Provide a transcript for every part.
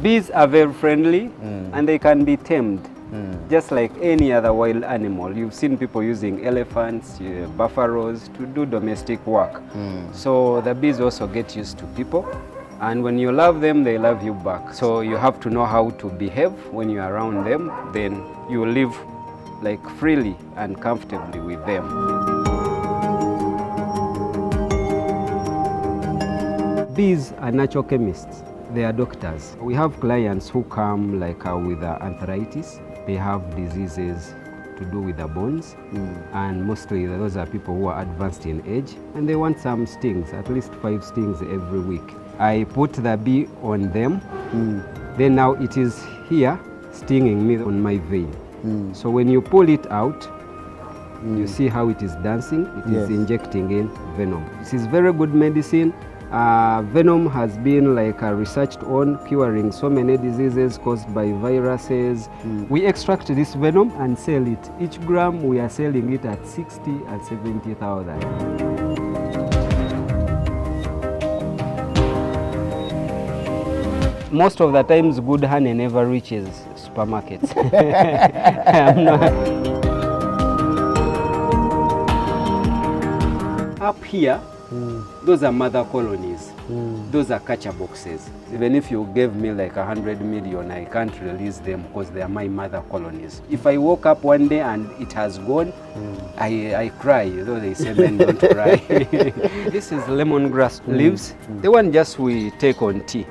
Bees are very friendly and they can be tamed. Just like any other wild animal. You've seen people using elephants, buffaloes to do domestic work. So the bees also get used to people. And when you love them, they love you back. So you have to know how to behave when you're around them. Then you live like freely and comfortably with them. Bees are natural chemists. They are doctors. We have clients who come like with arthritis. They have diseases to do with the bones, and mostly those are people who are advanced in age, and they want some stings, at least 5 stings every week. I put the bee on them, then now it is here stinging me on my vein. So when you pull it out, you see how it is dancing, it is injecting in venom. This is very good medicine. Venom has been like researched on curing so many diseases caused by viruses. We extract this venom and sell it. Each gram we are selling it at 60 and 70,000. Most of the times good honey never reaches supermarkets. Up here, those are mother colonies. Those are catcher boxes. Even if you gave me like 100 million, I can't release them because they are my mother colonies. If I woke up one day and it has gone, I cry, though they say men don't cry. This is lemongrass leaves. The one just we take on tea.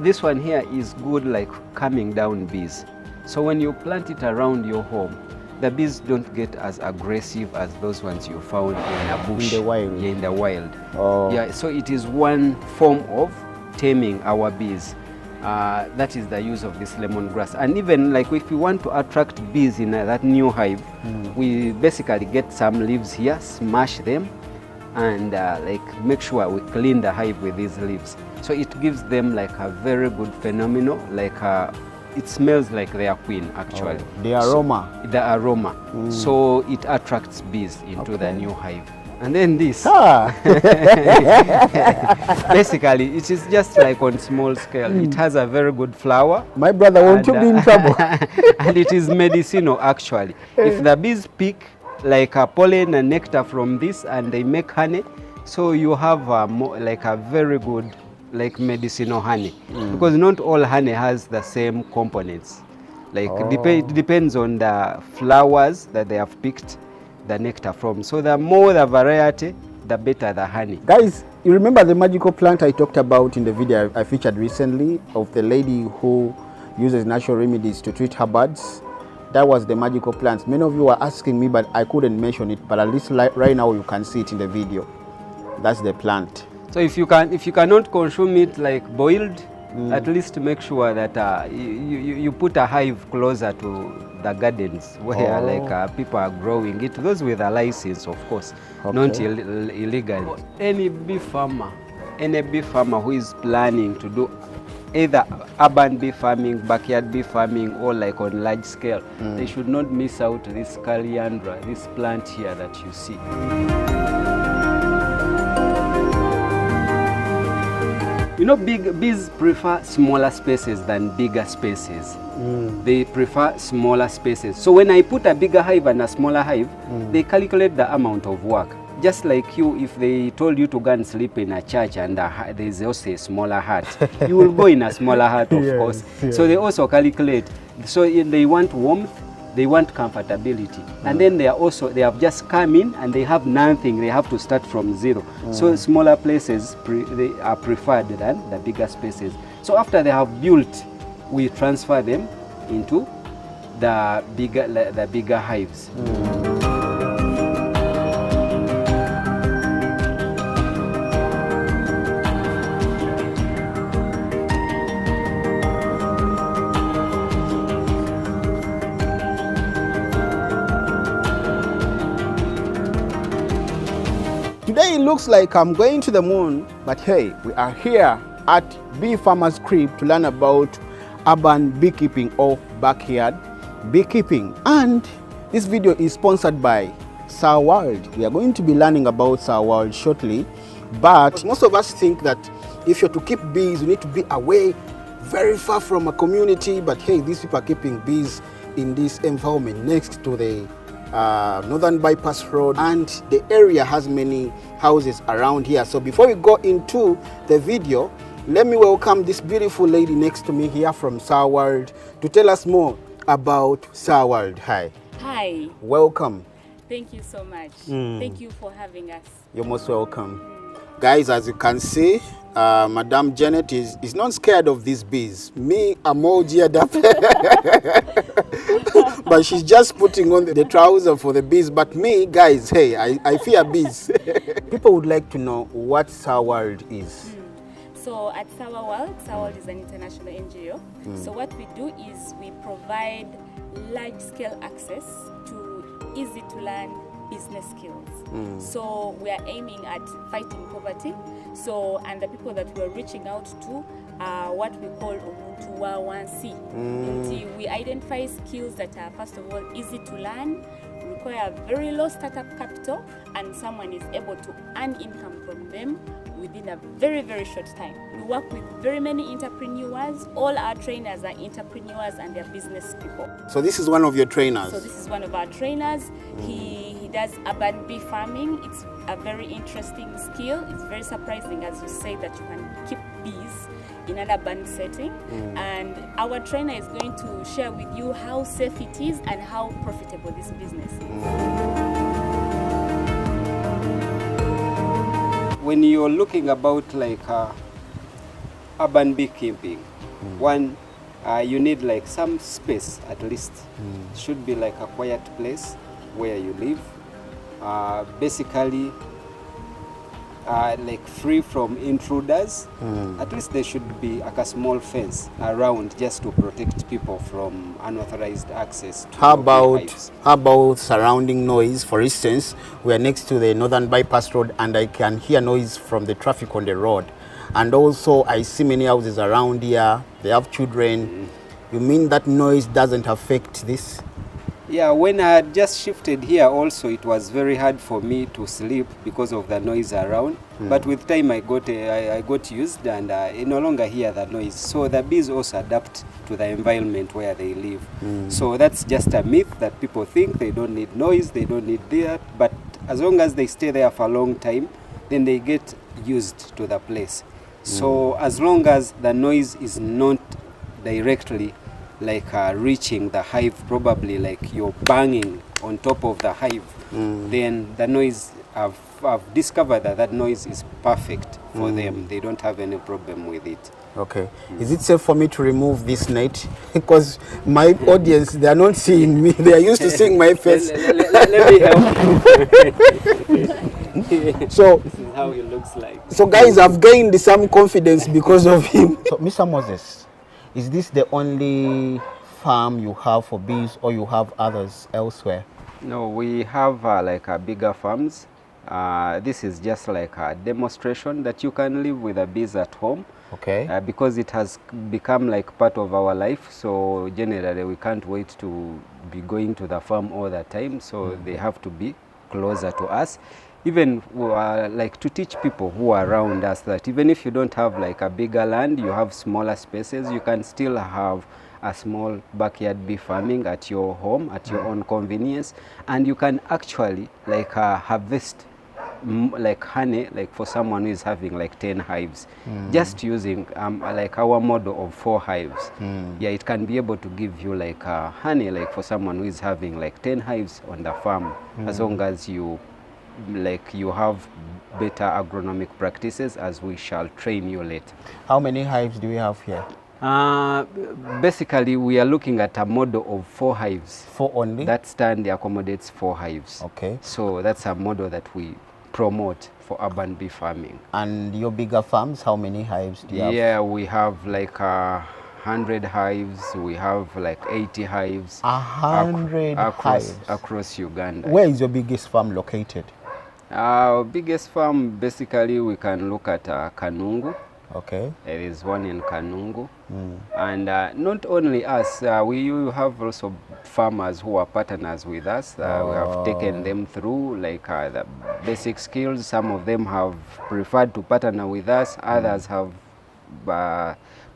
This one here is good like calming down bees. So when you plant it around your home, the bees don't get as aggressive as those ones you found in a bush. In the wild. Yeah, in the wild. Oh. Yeah, so it is one form of taming our bees. That is the use of this lemongrass. And even like if we want to attract bees in that new hive, we basically get some leaves here, smash them, and like make sure we clean the hive with these leaves. So it gives them like a very good phenomenon, like it smells like their queen, actually. Oh, the aroma. So, the aroma. So it attracts bees into the new hive. And then this. Basically, it is just like on small scale. It has a very good flower. My brother, won't you be in trouble? And it is medicinal, actually. If the bees pick like a pollen and nectar from this and they make honey, so you have like a very good like medicinal honey, because not all honey has the same components. Like it depends on the flowers that they have picked the nectar from. So the more the variety, the better the honey. Guys, you remember the magical plant I talked about in the video I featured recently of the lady who uses natural remedies to treat her birds? That was the magical plant. Many of you were asking me, but I couldn't mention it. But at least right now you can see it in the video. That's the plant. So if you cannot consume it like boiled, at least make sure that you put a hive closer to the gardens where like people are growing it. Those with a license, of course, not illegally. Any bee farmer who is planning to do either urban bee farming, backyard bee farming, or like on large scale, they should not miss out this caliandra, this plant here that you see. You know, bees prefer smaller spaces than bigger spaces. They prefer smaller spaces. So when I put a bigger hive and a smaller hive, they calculate the amount of work. Just like you, if they told you to go and sleep in a church and there's also a smaller hut, you will go in a smaller hut, of course. Yes. So they also calculate. So they want warmth, they want comfortability. And then they have just come in and they have nothing. They have to start from zero. So smaller places they are preferred than the bigger spaces. So after they have built, we transfer them into the bigger hives. Today it looks like I'm going to the moon, but hey, we are here at Bee Farmer's Crib to learn about urban beekeeping or backyard beekeeping. And this video is sponsored by Sour World. We are going to be learning about Sour World shortly, but most of us think that if you're to keep bees, you need to be away very far from a community, but hey, these people are keeping bees in this environment next to the Northern Bypass Road, and the area has many houses around here. So before we go into the video, let me welcome this beautiful lady next to me here from Sour World to tell us more about Sour World. Hi. Hi. Welcome. Thank you so much. Thank you for having us. You're most welcome. Guys, as you can see, Madam Janet is not scared of these bees. Me, I'm all geared up. But she's just putting on the trouser for the bees. But me, guys, hey, I fear bees. People would like to know what Sour World is. So at Sour World is an international NGO. So what we do is we provide large-scale access to easy-to-learn business skills. So we are aiming at fighting poverty. So, and the people that we're reaching out to are what we call Umuntu wa Wansi. We identify skills that are, first of all, easy to learn, require very low startup capital, and someone is able to earn income from them within a very, very short time. We work with very many entrepreneurs. All our trainers are entrepreneurs and they're business people. So this is one of your trainers? So this is one of our trainers. He does urban bee farming. It's a very interesting skill. It's very surprising, as you say, that you can keep bees in an urban setting. And our trainer is going to share with you how safe it is and how profitable this business is. When you're looking about like urban beekeeping, one, you need like some space at least. Should be like a quiet place where you live. Basically, like free from intruders. At least there should be like a small fence around just to protect people from unauthorized access to How hives. about surrounding noise? For instance, we are next to the Northern Bypass Road and I can hear noise from the traffic on the road. And also I see many houses around here, they have children. You mean that noise doesn't affect this? Yeah, when I had just shifted here also, it was very hard for me to sleep because of the noise around. But with time I got used and I no longer hear the noise. So the bees also adapt to the environment where they live. So that's just a myth that people think they don't need noise, they don't need that. But as long as they stay there for a long time, then they get used to the place. So as long as the noise is not directly like reaching the hive, probably like you're banging on top of the hive, then the noise, I've discovered that noise is perfect for them. They don't have any problem with it. Okay. Is it safe for me to remove this net? Because my audience, they are not seeing me. They are used to seeing my face. Let me help. So this is how it looks like. So guys, I've gained some confidence because of him. So Mr. Moses, is this the only farm you have for bees or you have others elsewhere? No, we have like bigger farms. This is just like a demonstration that you can live with the bees at home. Okay. Because it has become like part of our life. So generally we can't wait to be going to the farm all the time. So they have to be closer to us. Even like to teach people who are around us that even if you don't have like a bigger land, you have smaller spaces, you can still have a small backyard bee farming at your home, at your own convenience, and you can actually like harvest like honey, like for someone who is having like 10 hives, just using like our model of 4 hives. Yeah, it can be able to give you like honey, like for someone who is having like 10 hives on the farm, as long as you have better agronomic practices, as we shall train you later. How many hives do we have here? Basically, we are looking at a model of 4 hives. 4 only? That stand accommodates 4 hives. Okay. So that's a model that we promote for urban bee farming. And your bigger farms, how many hives do you have? Yeah, we have like 100 hives. We have like 80 hives. 100 hives across Uganda. Where is your biggest farm located? Our biggest farm, basically, we can look at Kanungu. Okay. There is one in Kanungu. And not only us, we have also farmers who are partners with us. We have taken them through like the basic skills. Some of them have preferred to partner with us. Others have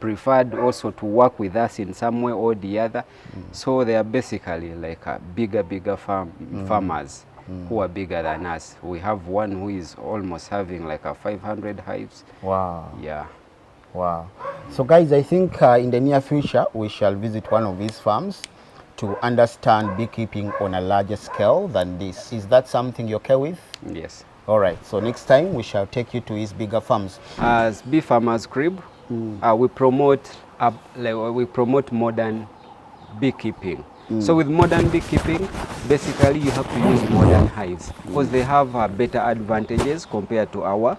preferred also to work with us in some way or the other. So they are basically like bigger farmers who are bigger than us. We have one who is almost having like 500 hives. Wow. Yeah. Wow. So guys, I think in the near future we shall visit one of these farms to understand beekeeping on a larger scale than this. Is that something you're okay with? Yes. All right. So next time we shall take you to his bigger farms. As Bee Farmers Crib, we promote modern beekeeping. So with modern beekeeping, basically you have to use modern hives because they have better advantages compared to our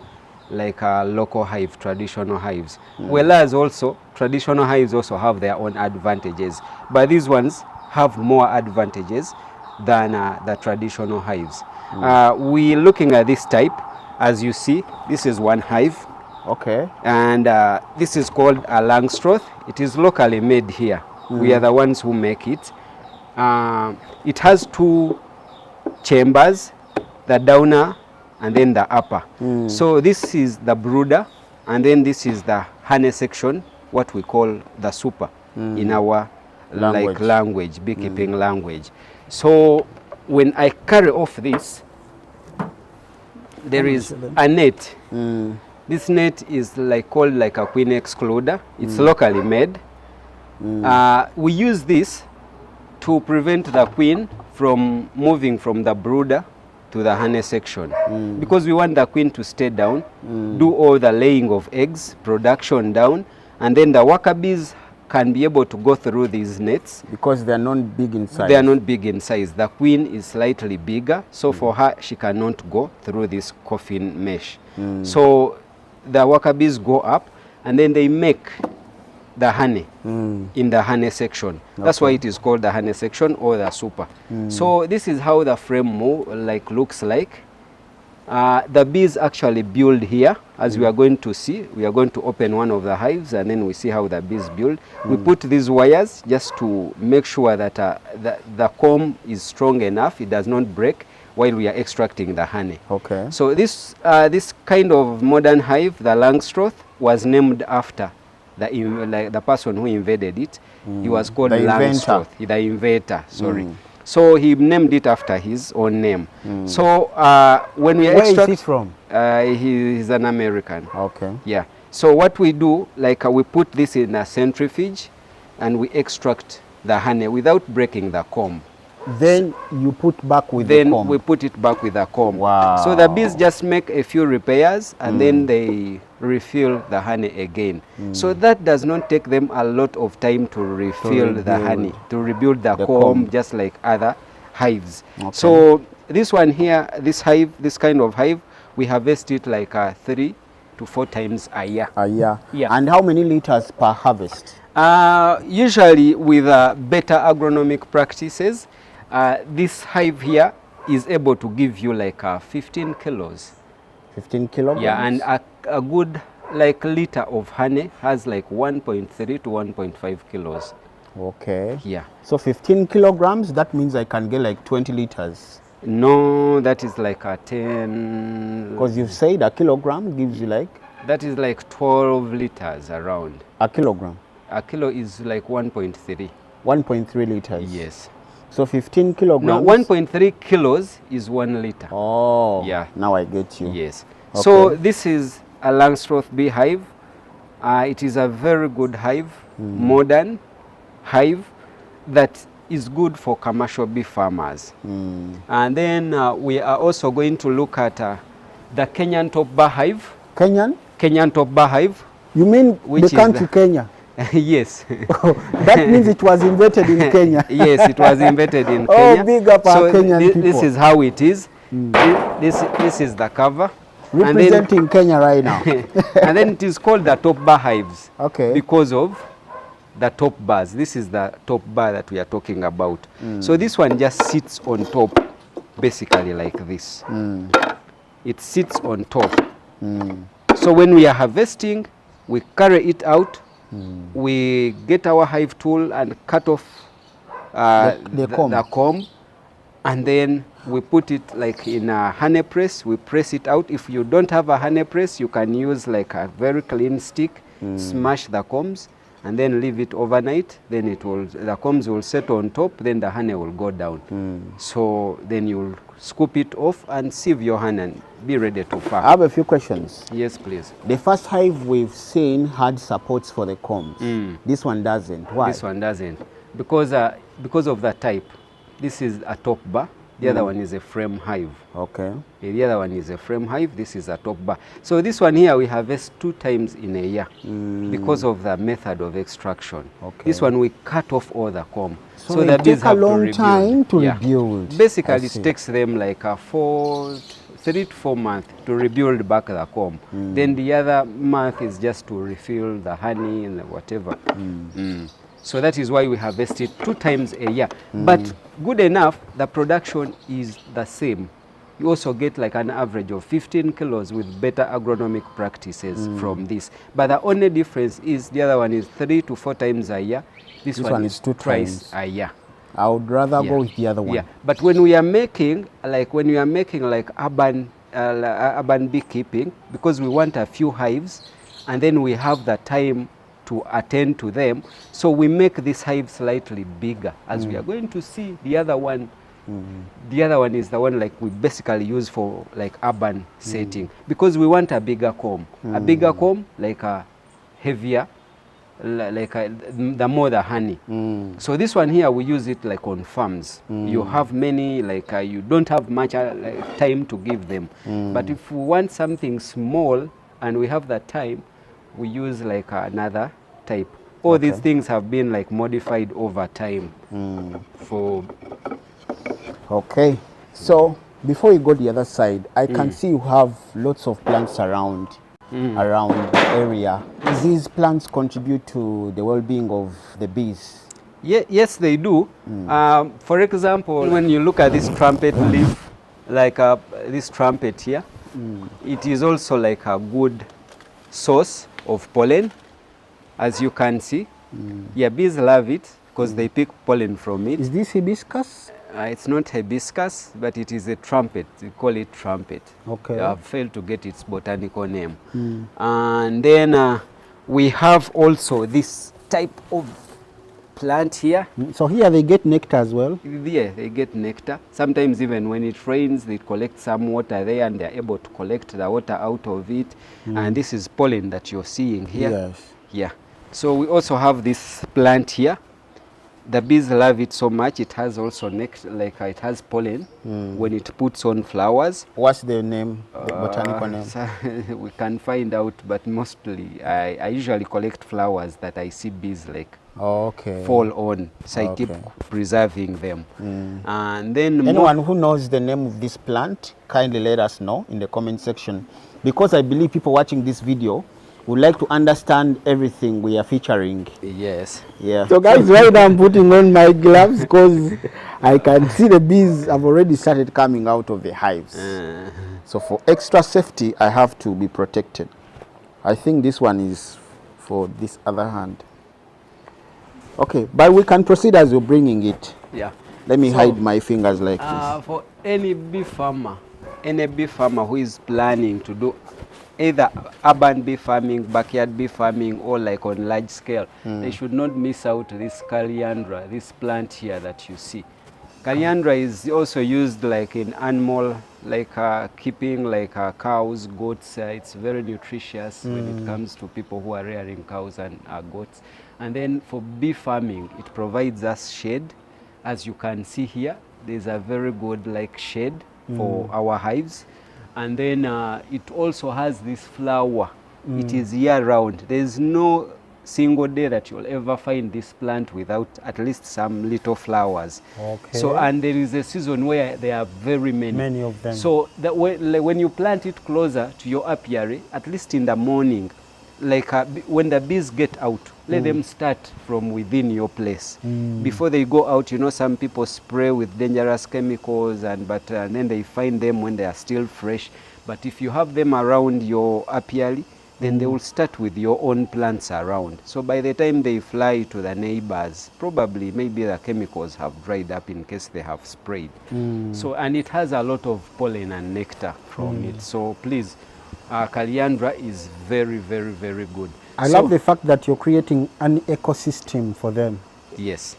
local hive, traditional hives. Whereas also traditional hives also have their own advantages, but these ones have more advantages than the traditional hives. We're looking at this type. As you see, this is one hive. Okay. And this is called a Langstroth. It is locally made here. We are the ones who make it. It has two chambers, the downer and then the upper. So this is the brooder, and then this is the honey section, what we call the super in our language, beekeeping language. So when I carry off this, there is a net. This net is called like a queen excluder. It's locally made. We use this to prevent the queen from moving from the brooder to the honey section, because we want the queen to stay down, do all the laying of eggs, production down, and then the worker bees can be able to go through these nets. Because they are not big in size. They are not big in size. The queen is slightly bigger, so for her, she cannot go through this coffin mesh. So the worker bees go up, and then they make the honey in the honey section. That's why it is called the honey section or the super. So this is how the frame looks like. The bees actually build here, as we are going to see. We are going to open one of the hives and then we see how the bees build. We put these wires just to make sure that the comb is strong enough, it does not break while we are extracting the honey. Okay. So this kind of modern hive, the Langstroth, was named after the person who invaded it. He was called Langstroth, the inventor, sorry. So he named it after his own name. So when we Where extract, is he from? He's an American. Okay. Yeah. So what we do, we put this in a centrifuge and we extract the honey without breaking the comb. Then you put back with the comb. Then we put it back with the comb. Wow. So the bees just make a few repairs and then they refill the honey again. So that does not take them a lot of time to refill the honey, to rebuild the comb, just like other hives. Okay. So this one here, this hive, this kind of hive, we harvest it 3 to 4 times a year. A year. Yeah. And how many liters per harvest? Usually with better agronomic practices, this hive here is able to give you 15 kilos. 15 kilograms? Yeah, and a good liter of honey has 1.3 to 1.5 kilos. Okay. Yeah. So 15 kilograms, that means I can get 20 liters. No, that is a 10. Because you've said a kilogram gives you That is 12 liters around. A kilogram? A kilo is 1.3. 1.3 liters? Yes. So 15 kilograms? No, 1.3 kilos is 1 liter. Oh, yeah. Now I get you. Yes. Okay. So this is a Langstroth bee hive. It is a very good hive, modern hive that is good for commercial bee farmers. And then we are also going to look at the Kenyan top bar hive. Kenyan? Kenyan top bar hive. You mean the country Kenya? Yes. That means it was invented in Kenya. Yes, it was invented in Kenya. Oh, big up our Kenyan people. This is how it is. This is the cover. Representing Kenya right now. And then it is called the top bar hives. Okay. Because of the top bars. This is the top bar that we are talking about. So this one just sits on top, basically like this. It sits on top. So when we are harvesting, we carry it out. We get our hive tool and cut off the comb, and then we put it in a honey press. We press it out. If you don't have a honey press, you can use a very clean stick smash the combs, and then leave it overnight. Then the combs will settle on top, then the honey will go down. So then you'll scoop it off and sieve your honey and be ready to pack. I have a few questions. Yes, please. The first hive we've seen had supports for the combs. This one doesn't. Why? This one doesn't. Because of the type. This is a top bar. The other one is a frame hive. Okay. The other one is a frame hive. This is a top bar. So this one here we harvest 2 times in a year because of the method of extraction. Okay. This one we cut off all the comb. So the bees have a long time to rebuild. Basically, it takes them like 3 to 4 months to rebuild back the comb. Then the other month is just to refill the honey and whatever. So that is why we harvest it 2 times a year. But good enough, the production is the same. You also get like an average of 15 kilos with better agronomic practices from this. But the only difference is the other one is 3 to 4 times a year. This one is 2 times a year. I would rather go with the other one. But when we are making like urban beekeeping, because we want a few hives and then we have the time to attend to them, so we make this hive slightly bigger, as we are going to see. The other one is the one like we basically use for like urban setting, because we want a bigger comb. A bigger comb, like a heavier, the more the honey. So this one here we use it like on farms. You have many, like you don't have much time to give them. But if we want something small and we have that time, we use like another type. All these things have been like modified over time for. Okay, so before we go the other side, I can see you have lots of plants around the area. Do these plants contribute to the well-being of the bees? Yes, they do. For example, when you look at this trumpet leaf, like this trumpet here, it is also like a good source of pollen, as you can see. Bees love it because they pick pollen from it. Is this hibiscus? It's not hibiscus, but it is a trumpet. We call it trumpet. Okay. I've failed to get its botanical name. And then we have also this type of plant here. So here they get nectar as well? Yeah, they get nectar. Sometimes even when it rains, they collect some water there and they're able to collect the water out of it. And this is pollen that you're seeing here. Yes. Yeah. So we also have this plant here. The bees love it so much. It has also nectar, like it has pollen when it puts on flowers. What's the name, the botanical name? So we can find out, but mostly I usually collect flowers that I see bees like fall on. So I keep preserving them. And then anyone who knows the name of this plant, kindly let us know in the comment section, because I believe people watching this video would like to understand everything we are featuring. Yes. Yeah. So guys, right now I'm putting on my gloves because I can see the bees have already started coming out of the hives. So for extra safety, I have to be protected. I think this one is for this other hand. Okay, but we can proceed as you're bringing it. Yeah. Let me hide my fingers like this. For any bee farmer who is planning to do either urban bee farming, backyard bee farming, or like on large scale, they should not miss out this Calyandra, this plant here that you see. Calyandra is also used like in animal, like keeping like cows, goats. It's very nutritious when it comes to people who are rearing cows and goats. And then for bee farming, it provides us shade. As you can see here, there's a very good like shade for our hives. And then it also has this flower. It is year round. There's no single day that you'll ever find this plant without at least some little flowers. Okay. So, and there is a season where there are very many. Many of them. So that when you plant it closer to your apiary, at least in the morning, like when the bees get out, let them start from within your place. Before they go out, you know, some people spray with dangerous chemicals, and then they find them when they are still fresh. But if you have them around your apiary, then they will start with your own plants around. So by the time they fly to the neighbors, probably maybe the chemicals have dried up in case they have sprayed. So, and it has a lot of pollen and nectar from it. So please, Calyandra is very, very, very good. I love the fact that you're creating an ecosystem for them. Yes.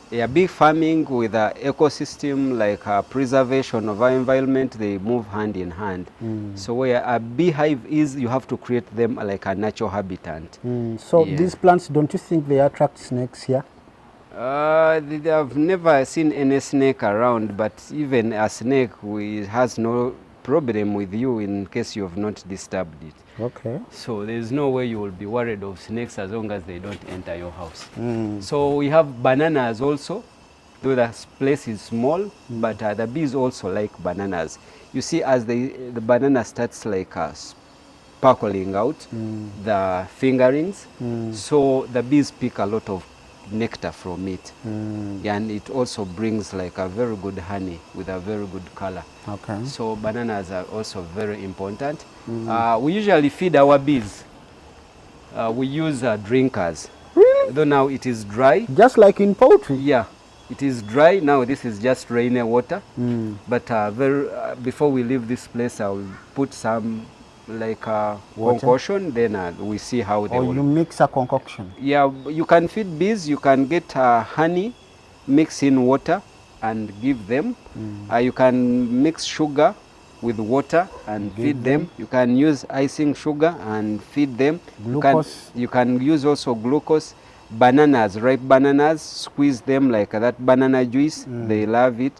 Yeah, bee farming with an ecosystem, like preservation of our environment, they move hand in hand. So where a beehive is, you have to create them like a natural habitat. So these plants, don't you think they attract snakes here? I've never seen any snake around, but even a snake has no problem with you in case you have not disturbed it. Okay. So there's no way you will be worried of snakes as long as they don't enter your house. So we have bananas also, though the place is small, but the bees also like bananas. You see, as the banana starts like sparkling out, the fingerings, so the bees pick a lot of nectar from it, and it also brings like a very good honey with a very good color. Okay. So bananas are also very important. We usually feed our bees. We use drinkers. Really? Though now it is dry. Just like in poultry? Yeah, it is dry now. This is just rainy water. But before we leave this place, I will put some like concoction, then we see how they will. You mix a concoction? Yeah, you can feed bees. You can get honey, mix in water and give them. You can mix sugar with water and feed them. You can use icing sugar and feed them. Glucose? You can use also glucose. Bananas, ripe bananas, squeeze them like that banana juice. They love it.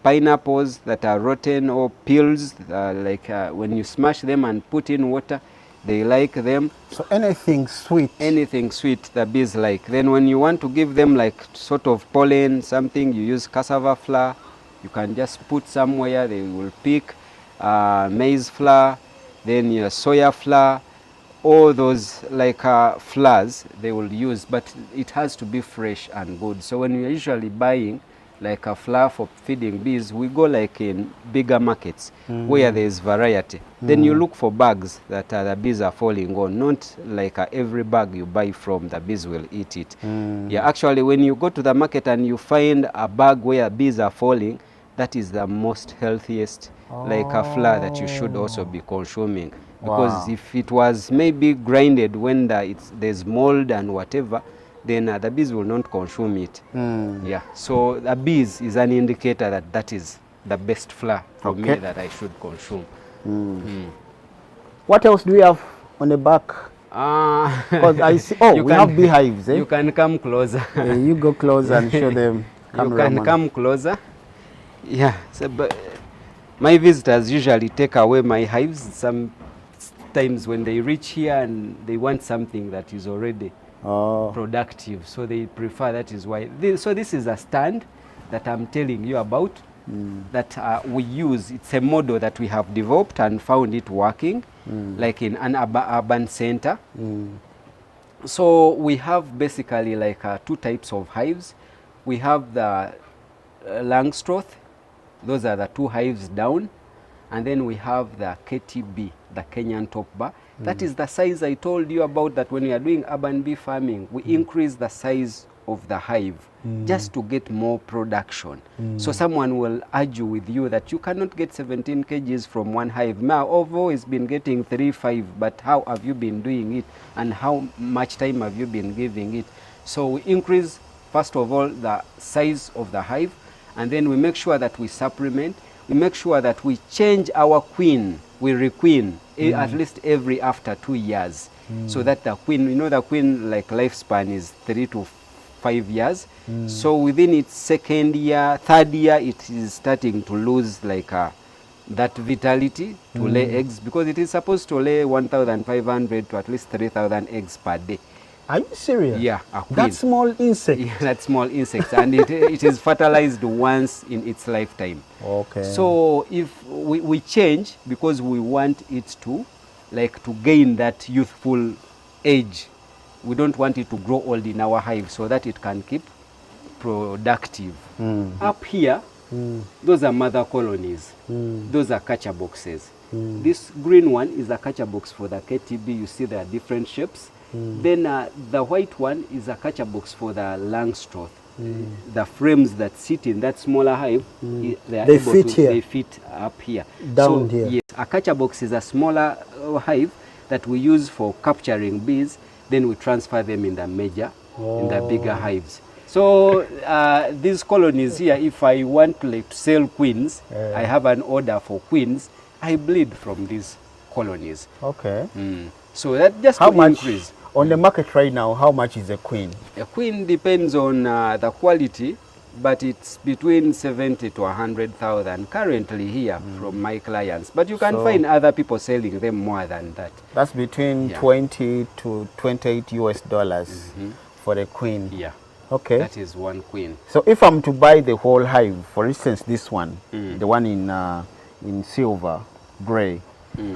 Pineapples that are rotten or peels, when you smash them and put in water, they like them. So anything sweet? Anything sweet the bees like. Then when you want to give them like sort of pollen, something, you use cassava flour. You can just put somewhere, they will pick. Maize flour, then your soya flour, all those like flours they will use, but it has to be fresh and good. So when you're usually buying like a flour for feeding bees, we go like in bigger markets where there is variety. Then you look for bags that the bees are falling on, not like every bag you buy from, the bees will eat it. Yeah, actually when you go to the market and you find a bag where bees are falling, that is the most healthiest like a flour that you should also be consuming. Because if it was maybe grinded when there's mold and whatever, then the bees will not consume it. Yeah, so the bees is an indicator that is the best flour for me that I should consume. What else do we have on the back? Because I see, we have beehives. You can come closer. You go closer and show them. You can come closer. Yeah, so, but my visitors usually take away my hives sometimes when they reach here and they want something that is already productive, so they prefer. That is why so this is a stand that I'm telling you about, that we use. It's a model that we have developed and found it working like in an urban center. So we have basically like two types of hives. We have the Langstroth, those are the two hives down, and then we have the KTB, the Kenyan top bar. That is the size I told you about, that when we are doing urban bee farming, we increase the size of the hive just to get more production. So someone will argue with you that you cannot get 17 kgs from one hive. Now, I've always been getting 3-5, but how have you been doing it and how much time have you been giving it? So we increase, first of all, the size of the hive, and then we make sure that we supplement. We make sure that we change our queen. We requeen at least every after 2 years, so that the queen, you know, the queen like lifespan is 3 to 5 years. So within its second year, third year, it is starting to lose like that vitality to lay eggs, because it is supposed to lay 1,500 to at least 3,000 eggs per day. Are you serious? Yeah, a queen. That small insect? Yeah, that small insect, and it is fertilized once in its lifetime. Okay. So if we change, because we want it to gain that youthful age, we don't want it to grow old in our hive, so that it can keep productive. Up here, those are mother colonies. Those are catcher boxes. This green one is a catcher box for the KTB. You see there are different shapes. Then the white one is a catcher box for the Langstroth. The frames that sit in that smaller hive, they fit up here. Down here. Yes, a catcher box is a smaller hive that we use for capturing bees, then we transfer them in the bigger hives. So these colonies here, if I want to sell queens, I have an order for queens, I bleed from these colonies. Okay. So that just how to much increase. On the market right now, how much is a queen? A queen depends on the quality, but it's between 70 to 100,000 currently here from my clients. But you can find other people selling them more than that. That's between 20 to 28 US dollars for a queen. Yeah. Okay. That is one queen. So if I'm to buy the whole hive, for instance, this one, the one in silver, gray,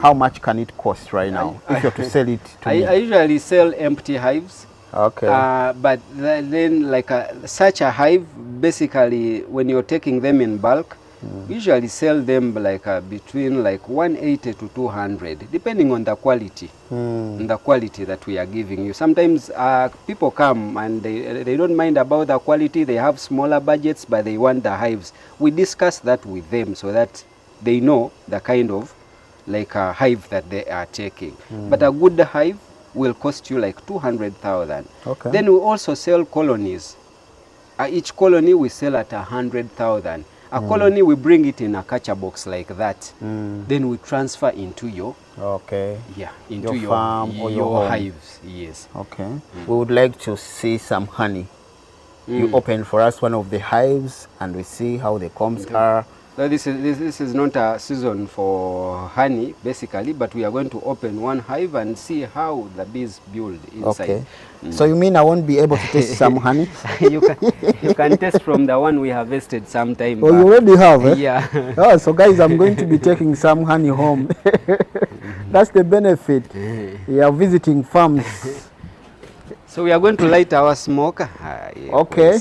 how much can it cost right now if you're to sell it to me? I usually sell empty hives. Okay. But then like such a hive, basically when you're taking them in bulk, we usually sell them like between like 180 to 200, depending on the quality, the quality that we are giving you. Sometimes people come and they don't mind about the quality. They have smaller budgets, but they want the hives. We discuss that with them so that they know the kind of like a hive that they are taking. But a good hive will cost you like 200,000. Okay. Then we also sell colonies. Each colony we sell at 100,000. A colony, we bring it in a catcher box like that. Then we transfer into your into your farm or your hives. Yes. Okay. We would like to see some honey. You open for us one of the hives and we see how the combs are. So this is not a season for honey, basically, but we are going to open one hive and see how the bees build inside. Okay. So you mean I won't be able to taste some honey? You can taste from the one we harvested sometime back. Oh, you already have, eh? Yeah. Oh, so guys, I'm going to be taking some honey home. That's the benefit. We are visiting farms. So we are going to light our smoke. Okay.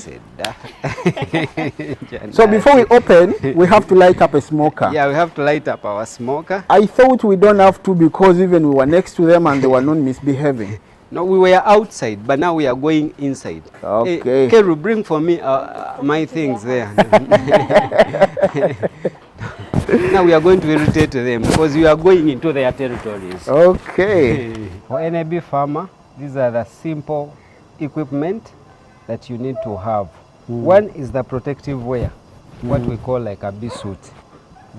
So before we open, we have to light up a smoker. Yeah, we have to light up our smoker. I thought we don't have to because even we were next to them and they were not misbehaving. No, we were outside, but now we are going inside. Okay. Hey, Keru, bring for me my things there. Now we are going to irritate them because we are going into their territories. Okay. For any bee farmer, these are the simple equipment that you need to have. One is the protective wear, what we call like a bee suit.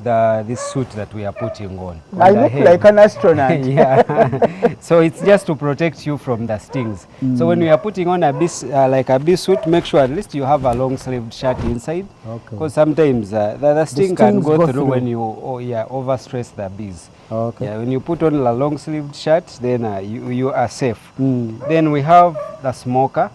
This suit that we are putting on. I look like an astronaut. Yeah. So it's just to protect you from the stings. So when we are putting on a bee, like a bee suit, make sure at least you have a long-sleeved shirt inside. Because sometimes the sting can go through when you overstress the bees. Okay. Yeah, when you put on a long-sleeved shirt, then you are safe. Then we have the smoker.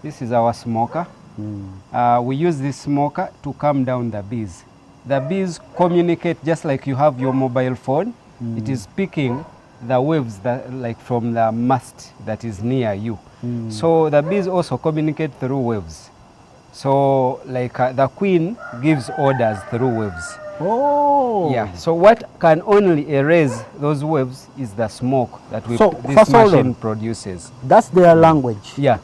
This is our smoker. We use this smoker to calm down the bees. The bees communicate just like you have your mobile phone. It is picking the waves that, like from the mast that is near you. So the bees also communicate through waves. So like the queen gives orders through waves. Oh. Yeah. So what can only erase those waves is the smoke that this machine produces. That's their language. Yeah.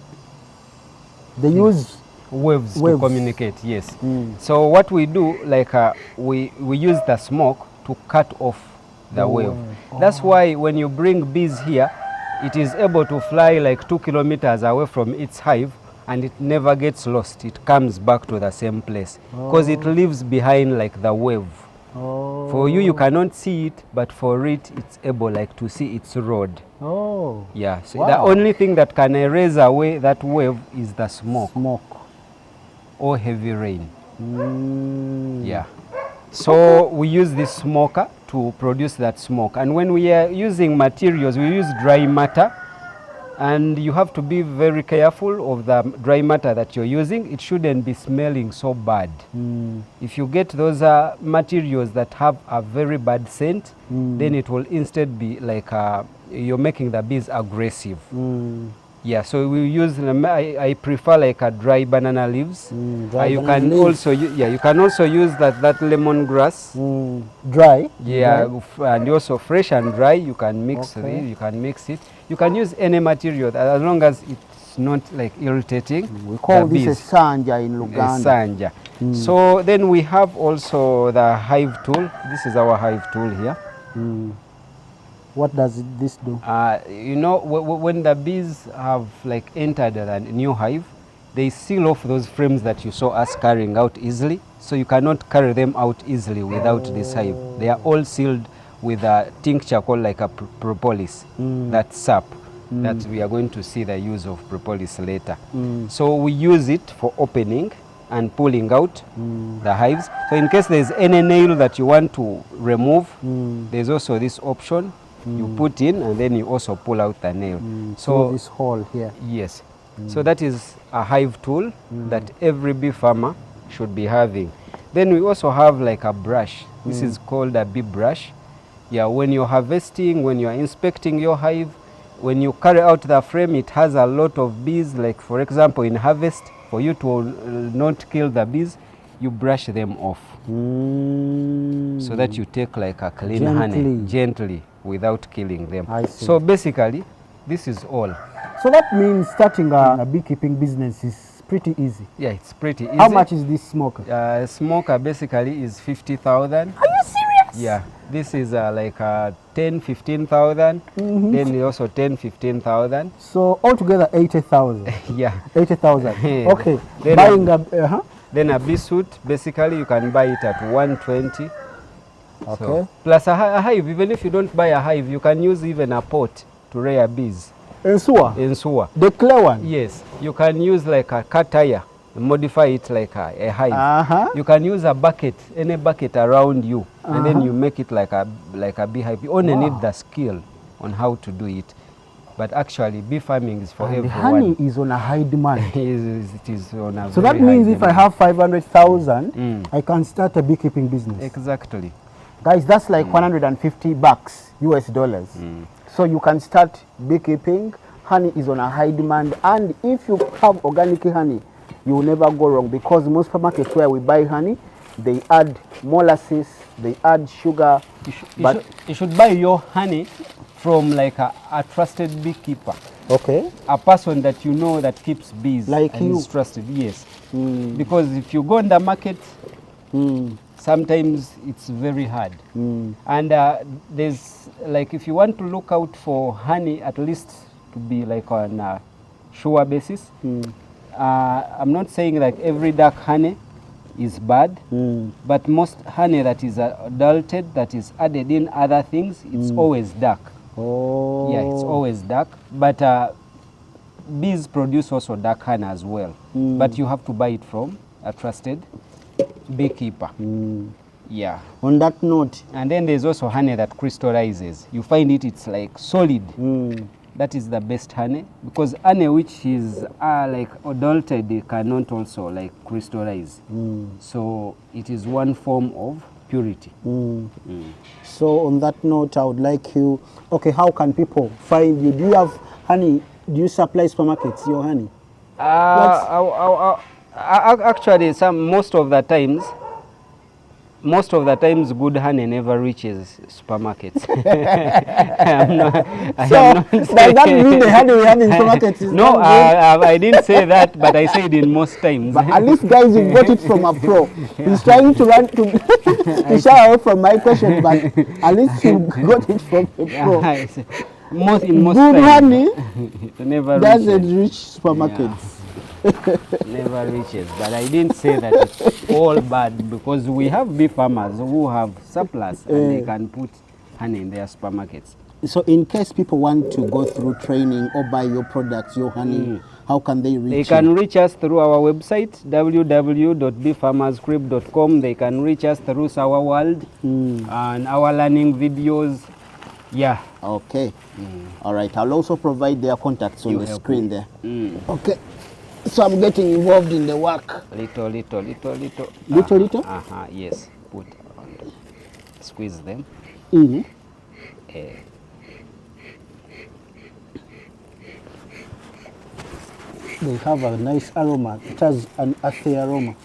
They use waves to communicate, yes. So what we do, like we use the smoke to cut off the wave. That's why when you bring bees here, it is able to fly like 2 kilometers away from its hive and it never gets lost. It comes back to the same place because it leaves behind like the wave. For you cannot see it, but for it, it's able like to see its road. Oh. Yeah. So the only thing that can erase away that wave is the smoke. Or heavy rain. Yeah. So we use this smoker to produce that smoke. And when we are using materials, we use dry matter. And you have to be very careful of the dry matter that you're using. It shouldn't be smelling so bad. If you get those materials that have a very bad scent, then it will instead be like you're making the bees aggressive. Yeah, so we use, I prefer like a dry banana leaves. You can also use that lemongrass. Dry? Yeah, and also fresh and dry. You can mix it. You can mix it. You can use any material as long as it's not like irritating. We call this a sanja in Uganda. Sanja. So then we have also the hive tool. This is our hive tool here. What does this do? You know, when the bees have like entered a new hive, they seal off those frames that you saw us carrying out easily, so you cannot carry them out easily without this hive. They are all sealed with a tincture called like a propolis, that sap, that we are going to see the use of propolis later. So we use it for opening and pulling out the hives. So in case there's any nail that you want to remove, there's also this option. You put in and then you also pull out the nail. So this hole here. Yes. So that is a hive tool that every bee farmer should be having. Then we also have like a brush. This is called a bee brush. Yeah, when you're harvesting, when you're inspecting your hive, when you carry out the frame, it has a lot of bees. Like for example, in harvest, for you to not kill the bees, you brush them off. So that you take like a clean honey, gently, without killing them. I see. So basically, this is all. So that means starting a beekeeping business is pretty easy. Yeah, it's pretty easy. How much is this smoker? Smoker basically is 50,000. Are you serious? Yeah, this is like 10, 15,000. Then also 10, 15,000. So altogether 80,000. Yeah. 80,000. Okay. Then Buying a then a bee suit, basically you can buy it at 120. Okay. So, plus a hive, even if you don't buy a hive, you can use even a pot to rear bees. In sewer? In sewer. The clear one? Yes. You can use like a cat tire, modify it like a hive. You can use a bucket, any bucket around you, and then you make it like a beehive. You only need the skill on how to do it. But actually, bee farming is for and everyone. The honey is on a high demand. It is on a so very that means high if demand. I have 500,000, I can start a beekeeping business. Exactly. Guys, that's like $150 US dollars. So you can start beekeeping. Honey is on a high demand, and if you have organic honey, you will never go wrong, because most supermarkets where we buy honey, they add molasses, they add sugar. You should buy your honey from like a trusted beekeeper. Okay. A person that you know that keeps bees. Like and you. is trusted, yes. Because if you go in the market, sometimes it's very hard. And there's like, if you want to look out for honey, at least to be like on a sure basis, I'm not saying that every dark honey is bad, but most honey that is adulterated, that is added in other things, it's always dark. Oh. Yeah, it's always dark. But bees produce also dark honey as well. But you have to buy it from a trusted beekeeper. Yeah. On that note. And then there's also honey that crystallizes. You find it's like solid. That is the best honey, because honey which is like adulterated, they cannot also like crystallize. So it is one form of purity. So on that note, I would like you, okay, how can people find you? Do you have honey? Do you supply supermarkets your honey? Actually, most of the times good honey never reaches supermarkets. Does that mean the honey we have in supermarkets is no, not good? I didn't say that, but I said in most times. But at least, guys, you got it from a pro. He's trying to run to shy away from my question, but at least you got it from a pro. In most good times, honey never doesn't reach supermarkets. Never reaches, but I didn't say that it's all bad, because we have bee farmers who have surplus and they can put honey in their supermarkets. So in case people want to go through training or buy your products, your honey, how can they reach They can reach us through our website, www.beefarmerscrip.com. They can reach us through Our World and our learning videos. Yeah. Okay. All right. I'll also provide their contacts on the screen there. Okay. So I'm getting involved in the work. Little. Little? Yes. Put on. Squeeze them. They have a nice aroma. It has an earthy aroma.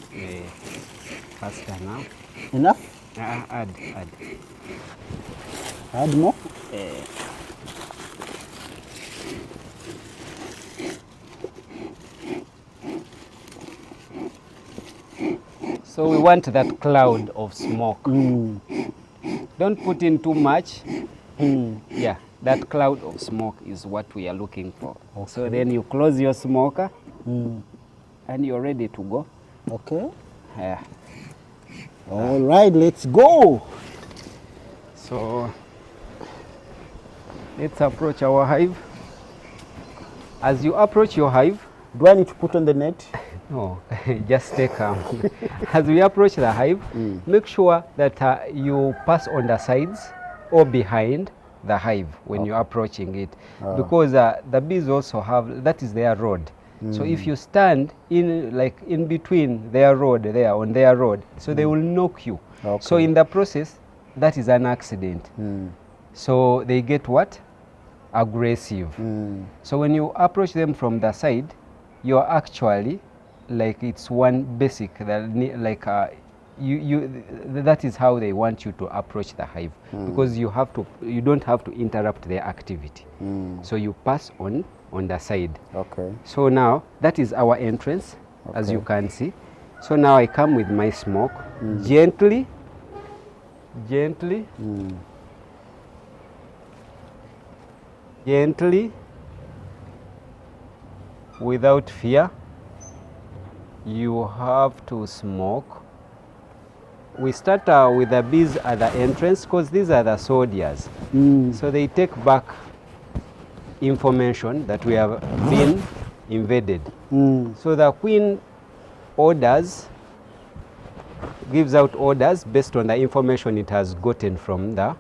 Faster now. Enough? Add. Add more? So we want that cloud of smoke. Don't put in too much, Yeah, that cloud of smoke is what we are looking for. So then you close your smoker and you're ready to go. Okay. Yeah. All right, let's go. So let's approach our hive. As you approach your hive, Do I need to put on the net? no, just stay calm. As we approach the hive, make sure that you pass on the sides or behind the hive when you're approaching it, because the bees also have, that is their road. So if you stand in between their road there, on their road, so they will knock you. So in the process, that is an accident. So they get what? Aggressive. So when you approach them from the side, you're actually like, it's one basic that that is how they want you to approach the hive, because you don't have to interrupt their activity. So you pass on the side. Okay. So now that is our entrance, as you can see. So now I come with my smoke, gently, gently, gently, without fear. You have to smoke. We start with the bees at the entrance, because these are the soldiers. So they take back information that we have been invaded. So the queen gives out orders based on the information it has gotten from the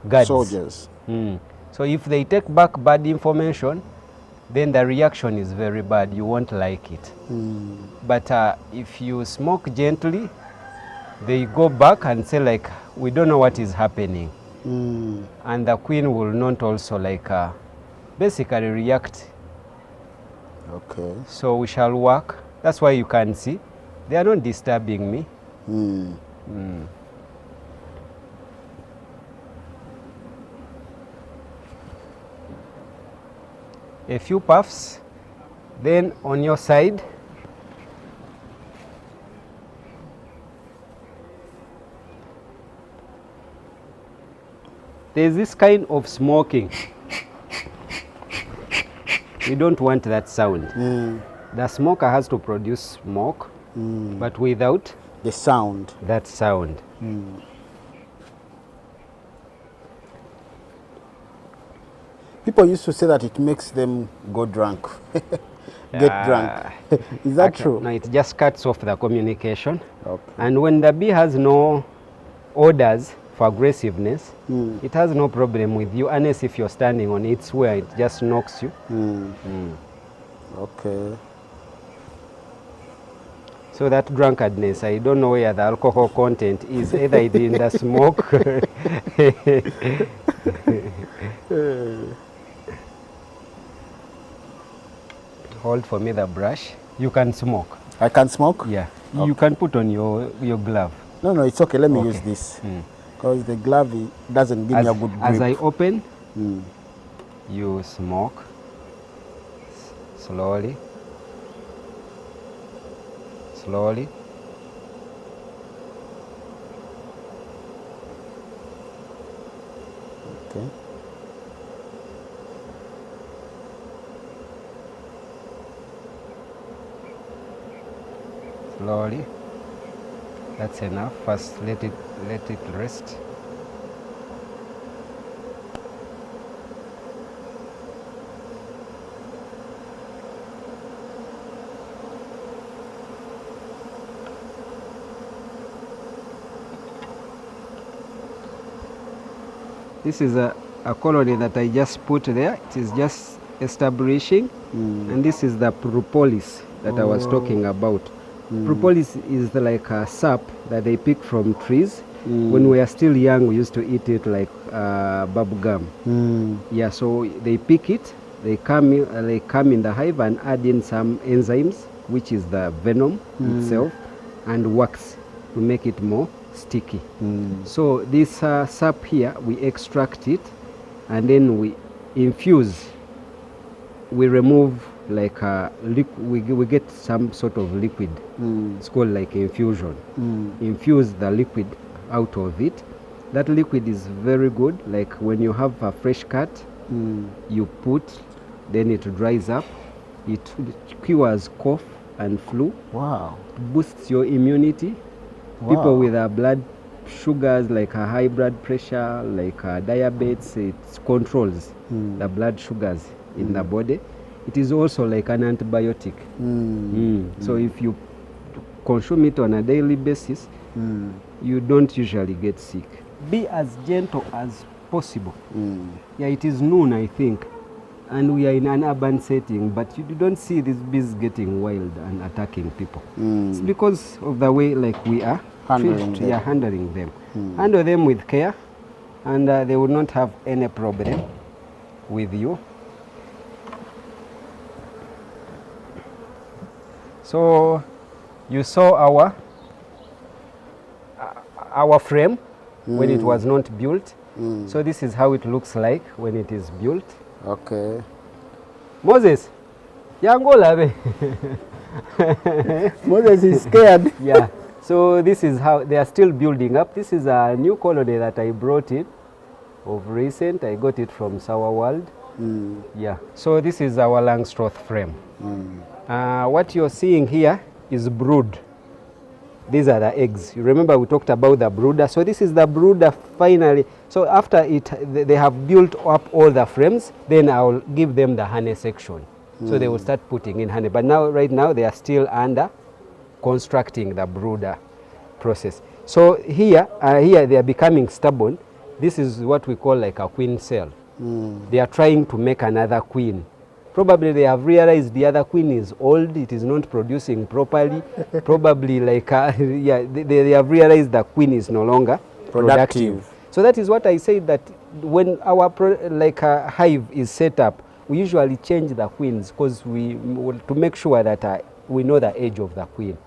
guards. Soldiers. So if they take back bad information, then the reaction is very bad. You won't like it. But if you smoke gently, they go back and say like, we don't know what is happening. And the queen will not also basically react. Okay. So we shall work. That's why you can see they are not disturbing me. A few puffs, then on your side, there's this kind of smoking. We don't want that sound. The smoker has to produce smoke, but without the sound. That sound. People used to say that it makes them go drunk. Get drunk. Is that true? No, it just cuts off the communication. Okay. And when the bee has no orders for aggressiveness, it has no problem with you, unless if you're standing on its where it just knocks you. Okay. So that drunkenness, I don't know where the alcohol content is, either it's in the smoke. Hold for me the brush. You can smoke. I can smoke? Yeah. Okay. You can put on your glove. No, it's okay. Let me use this. Because the glove doesn't give me a good grip. As I open, you smoke slowly. Slowly. Okay. Slowly. That's enough. First, let it rest. This is a colony that I just put there. It is just establishing. And this is the propolis that I was talking about. Propolis is like a sap that they pick from trees. When we are still young, we used to eat it like bubble gum. Yeah, so they pick it, they come in the hive and add in some enzymes, which is the venom itself, and wax to make it more sticky. So this sap here, we extract it and then we infuse. We remove like we get some sort of liquid. It's called like infusion. Infuse the liquid out of it, That liquid is very good. Like when you have a fresh cut, you put, then it dries up. It cures cough and flu. Wow. Boosts your immunity. Wow. People with blood sugars, like a high blood pressure, like diabetes, it controls the blood sugars in the body. It is also like an antibiotic. So if you consume it on a daily basis, you don't usually get sick. Be as gentle as possible. Yeah, it is noon, I think, and we are in an urban setting, but you don't see these bees getting wild and attacking people. It's because of the way like we are handling them. Handle them with care, and they will not have any problem with you. So you saw our frame when it was not built. So this is how it looks like when it is built. Okay. Moses, Yangola. Moses is scared. Yeah. So this is how they are still building up. This is a new colony that I brought in of recent. I got it from Sour World. Yeah. So this is our Langstroth frame. What you're seeing here is brood. These are the eggs. You remember we talked about the brooder. So this is the brooder finally. So after they have built up all the frames, then I'll give them the honey section. So they will start putting in honey. But now, right now, they are still under constructing the brooder process. So here they are becoming stubborn. This is what we call like a queen cell. They are trying to make another queen. Probably they have realized the other queen is old, it is not producing properly. Probably like, they have realized the queen is no longer productive. So that is what I say, that when our hive is set up, we usually change the queens because to make sure that we know the age of the queen.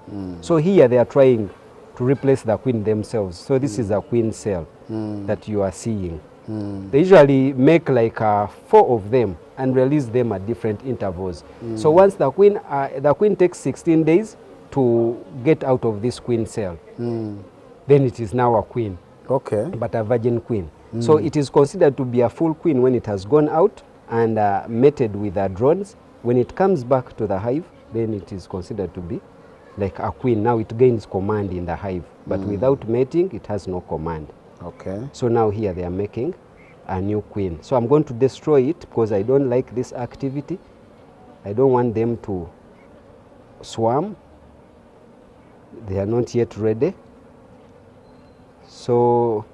So here they are trying to replace the queen themselves. So this is a queen cell that you are seeing. They usually make like 4 of them and release them at different intervals. So once the queen takes 16 days to get out of this queen cell, then it is now a queen. Okay. But a virgin queen. So it is considered to be a full queen when it has gone out and mated with the drones. When it comes back to the hive, then it is considered to be like a queen. Now it gains command in the hive, but without mating, it has no command. Okay. So now here they are making a new queen. So I'm going to destroy it because I don't like this activity. I don't want them to swarm. They are not yet ready. So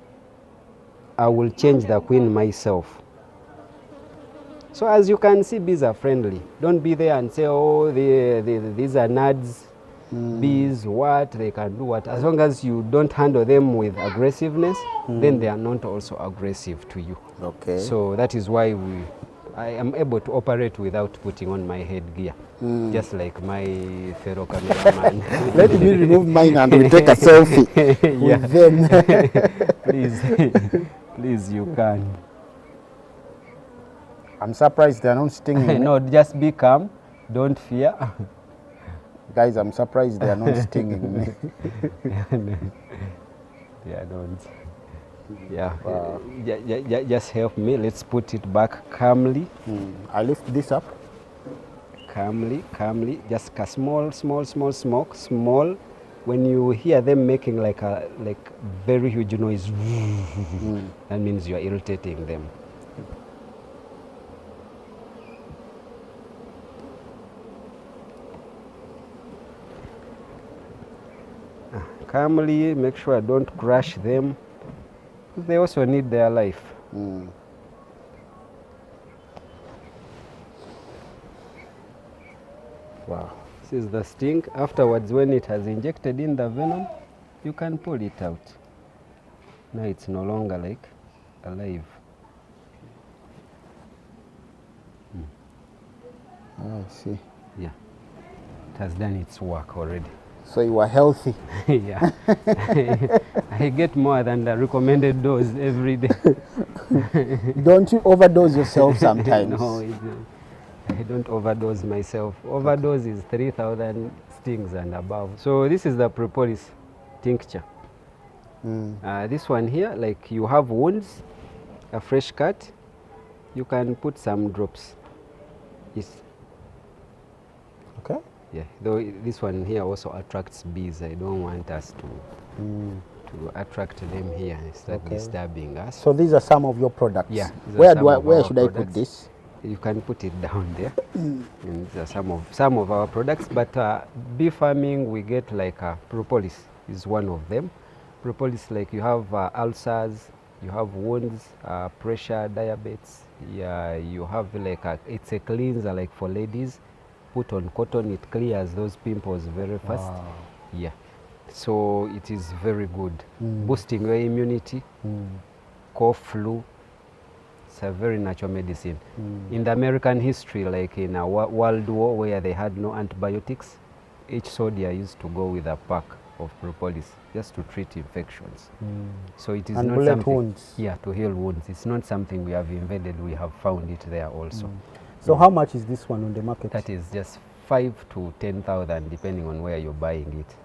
I will change the queen myself. So as you can see, bees are friendly. Don't be there and say, oh, these are nerds. Bees, what, they can do what. As long as you don't handle them with aggressiveness, then they are not also aggressive to you. Okay. So that is why I am able to operate without putting on my headgear, just like my fellow cameraman. Let me remove mine and we take a selfie with them. Please, you can. I'm surprised they're not stinging. No, just be calm, don't fear. Guys, I'm surprised they are not stinging me. Yeah, don't. Yeah, wow. Just help me. Let's put it back calmly. I lift this up. Calmly, calmly. Just a small smoke. Small. When you hear them making like very huge noise, that means you are irritating them. Calmly, make sure I don't crush them. They also need their life. Wow. This is the sting. Afterwards, when it has injected in the venom, you can pull it out. Now it's no longer like alive. I see. Yeah. It has done its work already. So you are healthy. Yeah. I get more than the recommended dose every day. Don't you overdose yourself sometimes? No, I don't overdose myself. Overdose is 3,000 stings and above. So this is the propolis tincture. This one here, like you have wounds, a fresh cut, you can put some drops. Yes. Okay. Yeah, though this one here also attracts bees. I don't want us to attract them here. It's like disturbing us. So these are some of your products. Yeah. Where should I put this? You can put it down there. And these are some of our products. But bee farming, we get like propolis is one of them. Propolis, like you have ulcers, you have wounds, pressure, diabetes. Yeah, you have like it's a cleanser like for ladies. Put on cotton, it clears those pimples very fast. Wow. Yeah, so it is very good, boosting your immunity, cough, flu. It's a very natural medicine. In the American history, like in a World War where they had no antibiotics, each soldier used to go with a pack of propolis just to treat infections. So it is and not something. Wounds. Yeah, to heal wounds. It's not something we have invented. We have found it there also. So how much is this one on the market? That is just 5 to 10,000 depending on where you're buying it.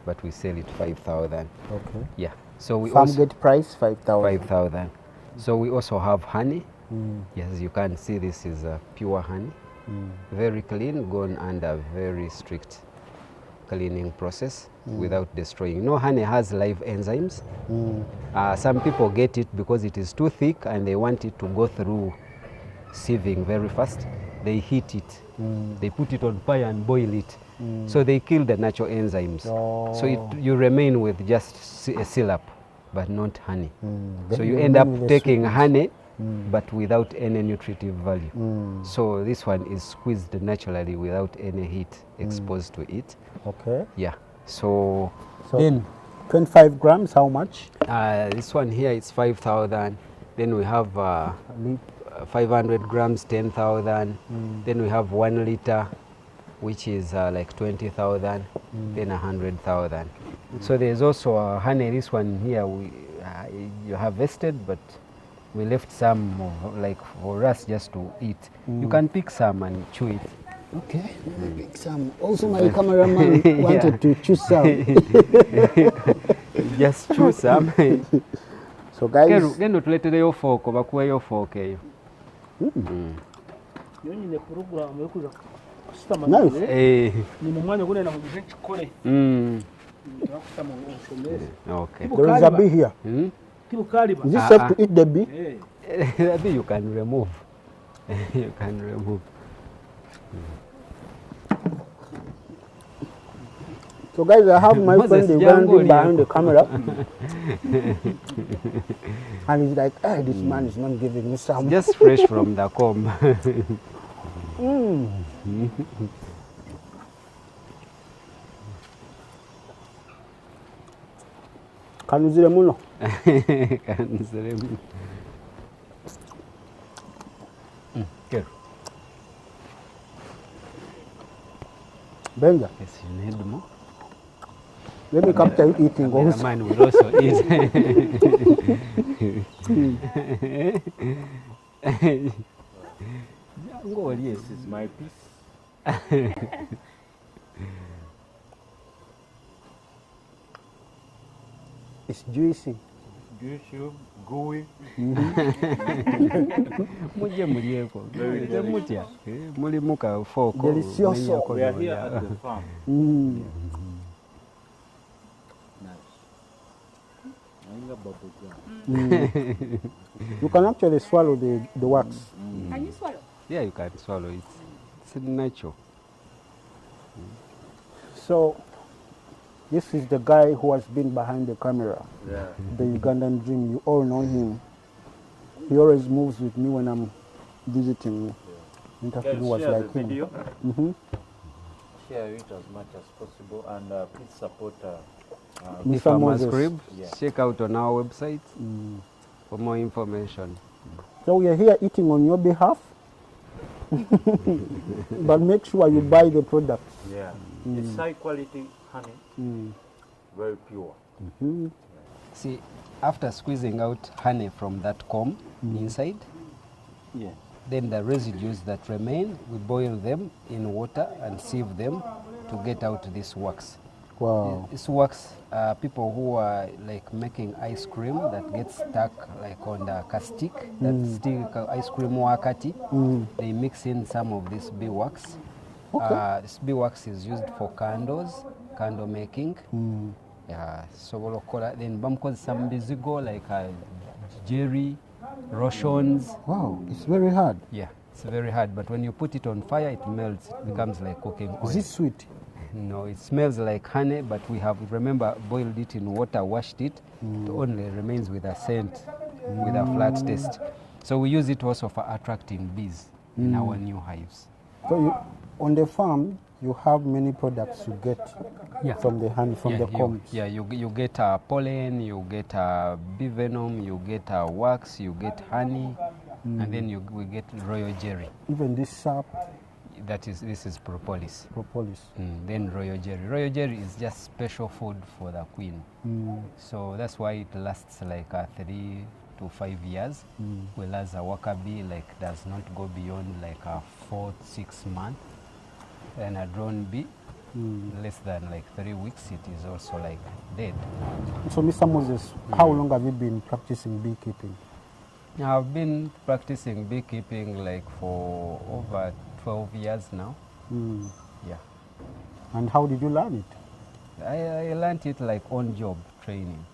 But we sell it 5,000. Okay. Yeah. So we farm gate price 5,000. 5,000. So we also have honey. Yes, you can see this is pure honey. Very clean, gone under very strict cleaning process without destroying. No honey has live enzymes. Some people get it because it is too thick and they want it to go through sieving very fast. They heat it, they put it on fire and boil it. So they kill the natural enzymes. So you remain with just a syrup, but not honey. So you end up taking honey, but without any nutritive value. So this one is squeezed naturally without any heat exposed to it. Okay. Yeah. So then 25 grams, how much? This one here is 5,000. Then we have 500 grams, 10,000. Then we have 1 liter, which is like 20,000. Then 100,000. So there's also honey. This one here you harvested, but we left some like for us just to eat. You can pick some and chew it. Okay, pick some. Also, my cameraman wanted to choose some. Just choose some. So guys, genda tuletereyo fork bakuweyo fork eyo. Nice. Okay. There is a bee here. Is it safe to eat the bee? The bee you can remove. You can remove. So guys, I have my friend Ugandan behind the camera. And he's like, hey, this man is not giving me some. Just fresh from the comb. Kanuzire muno. Kanuzire muno. Good. Benja. Yes, you need more. Let me capture you eating also. Man will also eat. This is my piece. It's juicy. Juicy, gooey. Muje mulieko. Mutya. Muli muka fork. Delicioso. We are here at the farm. You can actually swallow the wax. Can you swallow? Yeah, you can swallow it. It's natural. So, this is the guy who has been behind the camera. Yeah. The Ugandan Dream. You all know him. He always moves with me when I'm visiting me. Interviewing was like him. Share it as much as possible, and please support Mr. Moses. Yeah. Check out on our website for more information. So we are here eating on your behalf. But make sure you buy the product. Yeah. It's high quality honey, very pure. See, after squeezing out honey from that comb inside, then the residues that remain, we boil them in water and sieve them to get out this wax. Wow. This works. People who are like making ice cream that gets stuck like on the stick, that stick ice cream wakati, they mix in some of this beeswax. Okay. This beeswax is used for candles, candle making. Yeah, so then bamko some bizigo like jerry, roshons. Wow, it's very hard. Yeah, it's very hard, but when you put it on fire, it melts. It becomes like cooking oil. Is it sweet? No, it smells like honey, but we have, remember, boiled it in water, washed it. It only remains with a scent, with a flat taste. So we use it also for attracting bees in our new hives. So on the farm, you have many products you get from the honey, from the combs. You get pollen, you get bee venom, you get wax, you get honey, and then we get royal jelly. Even this sap. This is propolis. Propolis. Then royal jelly. Royal jelly is just special food for the queen. So that's why it lasts like 3 to 5 years. Whereas a worker bee does not go beyond like 4 to 6 months. And a drone bee, less than 3 weeks, it is also like dead. So Mr. Moses, how long have you been practicing beekeeping? I've been practicing beekeeping for over 12 years now. Yeah. And how did you learn it? I learned it on-job training.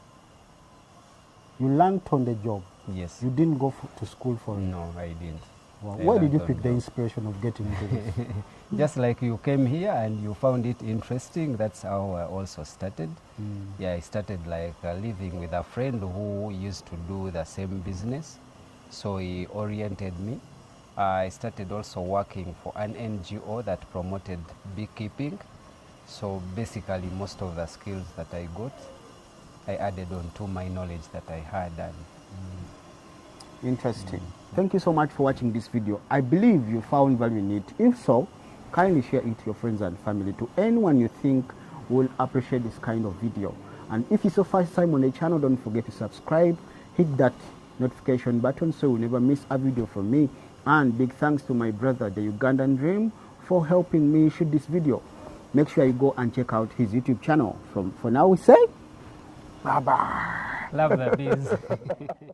You learned on the job? Yes. You didn't go to school for it? No, I didn't. Wow. Where did you pick the inspiration of getting into this? Just like you came here and you found it interesting, that's how I also started. Yeah, I started living with a friend who used to do the same business. So he oriented me. I started also working for an NGO that promoted beekeeping. So basically most of the skills that I got, I added on to my knowledge that I had. Interesting. Thank you so much for watching this video. I believe you found value in it. If so, kindly share it to your friends and family, to anyone you think will appreciate this kind of video. And if it's your first time on the channel, don't forget to subscribe, hit that notification button so you'll never miss a video from me. And big thanks to my brother, the Ugandan Dream, for helping me shoot this video. Make sure you go and check out his YouTube channel. For now, we say bye-bye. Love the bees.